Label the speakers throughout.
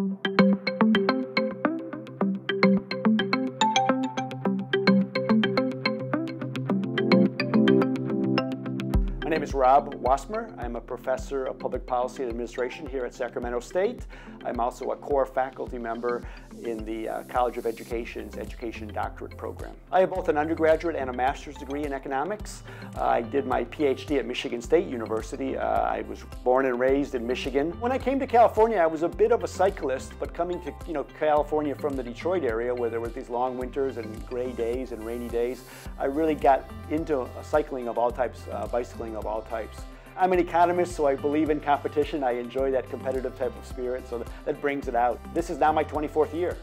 Speaker 1: My name is Rob Wasmer. I'm a professor of public policy and administration here at Sacramento State. I'm also a core faculty member in the College of Education's Education Doctorate Program. I have both an undergraduate and a master's degree in economics. I did my PhD at Michigan State University. I was born and raised in Michigan. When I came to California, I was a bit of a cyclist, but coming to California from the Detroit area where there were these long winters and gray days and rainy days, I really got into cycling of all types, bicycling of all types. I'm an economist, so I believe in competition. I enjoy that competitive type of spirit, so that brings it out. This is now my 24th year.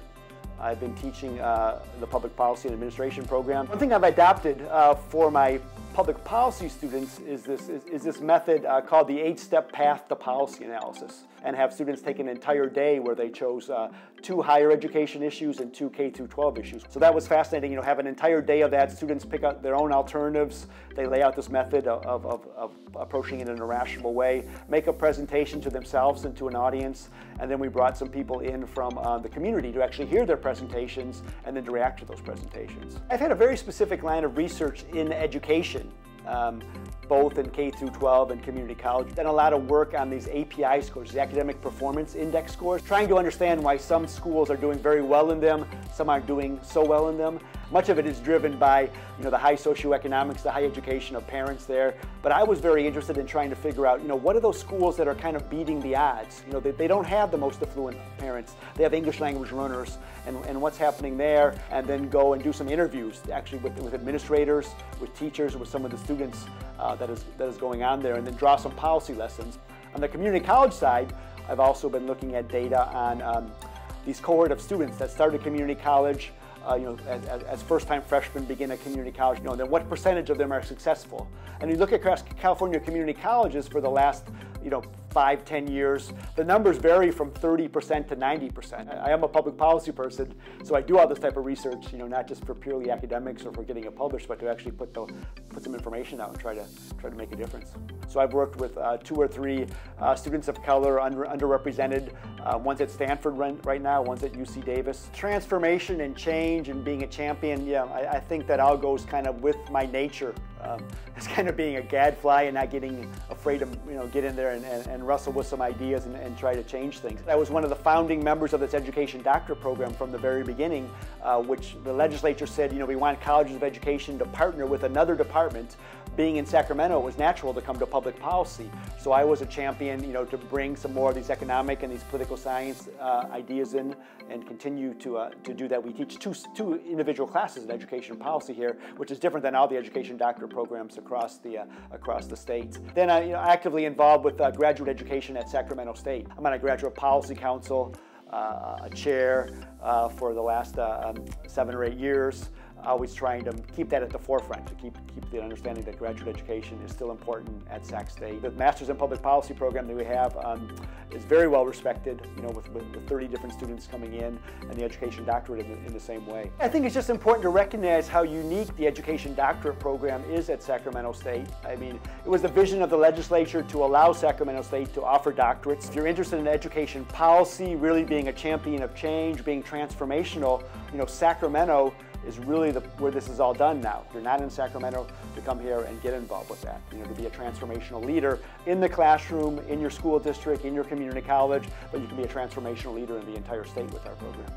Speaker 1: I've been teaching the public policy and administration program. One thing I've adopted for my public policy students is this method called the 8-step path to policy analysis, and have students take an entire day where they chose 2 higher education issues and 2 K through 12 issues. So that was fascinating, have an entire day of that. Students pick out their own alternatives. They lay out this method of approaching it in a rational way, make a presentation to themselves and to an audience, and then we brought some people in from the community to actually hear their presentations and then to react to those presentations. I've had a very specific line of research in education, both in K through 12 and community college. Done a lot of work on these API scores, the Academic Performance Index scores, trying to understand why some schools are doing very well in them, some aren't doing so well in them. Much of it is driven by the high socioeconomics, the high education of parents there. But I was very interested in trying to figure out, what are those schools that are kind of beating the odds? They don't have the most affluent parents. They have English language learners, and what's happening there, and then go and do some interviews actually with administrators, with teachers, with some of the students that is going on there, and then draw some policy lessons. On the community college side, I've also been looking at data on these cohort of students that started community college as first-time freshmen begin at community college, then what percentage of them are successful? And you look across California community colleges for the last 5-10 years, the numbers vary from 30% to 90%. I am a public policy person, so I do all this type of research, not just for purely academics or for getting it published, but to actually put some information out and try to make a difference. So I've worked with 2 or 3 students of color, underrepresented, one's at Stanford right now, one's at UC Davis. Transformation and change and being a champion, I think that all goes kind of with my nature. It's kind of being a gadfly and not getting afraid to get in there and wrestle with some ideas and try to change things. I was one of the founding members of this Education Doctorate Program from the very beginning, which the legislature said, we want colleges of education to partner with another department. Being in Sacramento, it was natural to come to public policy. So I was a champion, to bring some more of these economic and these political science ideas in and continue to do that. We teach two individual classes in education policy here, which is different than all the education doctorate programs across the state. Then I'm actively involved with graduate education at Sacramento State. I'm on a graduate policy council, a chair for the last 7 or 8 years. Always trying to keep that at the forefront, to keep the understanding that graduate education is still important at Sac State. The Masters in Public Policy program that we have is very well respected, with 30 different students coming in, and the Education Doctorate in the same way. I think it's just important to recognize how unique the Education Doctorate program is at Sacramento State. I mean, it was the vision of the legislature to allow Sacramento State to offer doctorates. If you're interested in education policy, really being a champion of change, being transformational, Sacramento is really where this is all done now. If you're not in Sacramento, to come here and get involved with that, to be a transformational leader in the classroom, in your school district, in your community college, but you can be a transformational leader in the entire state with our program.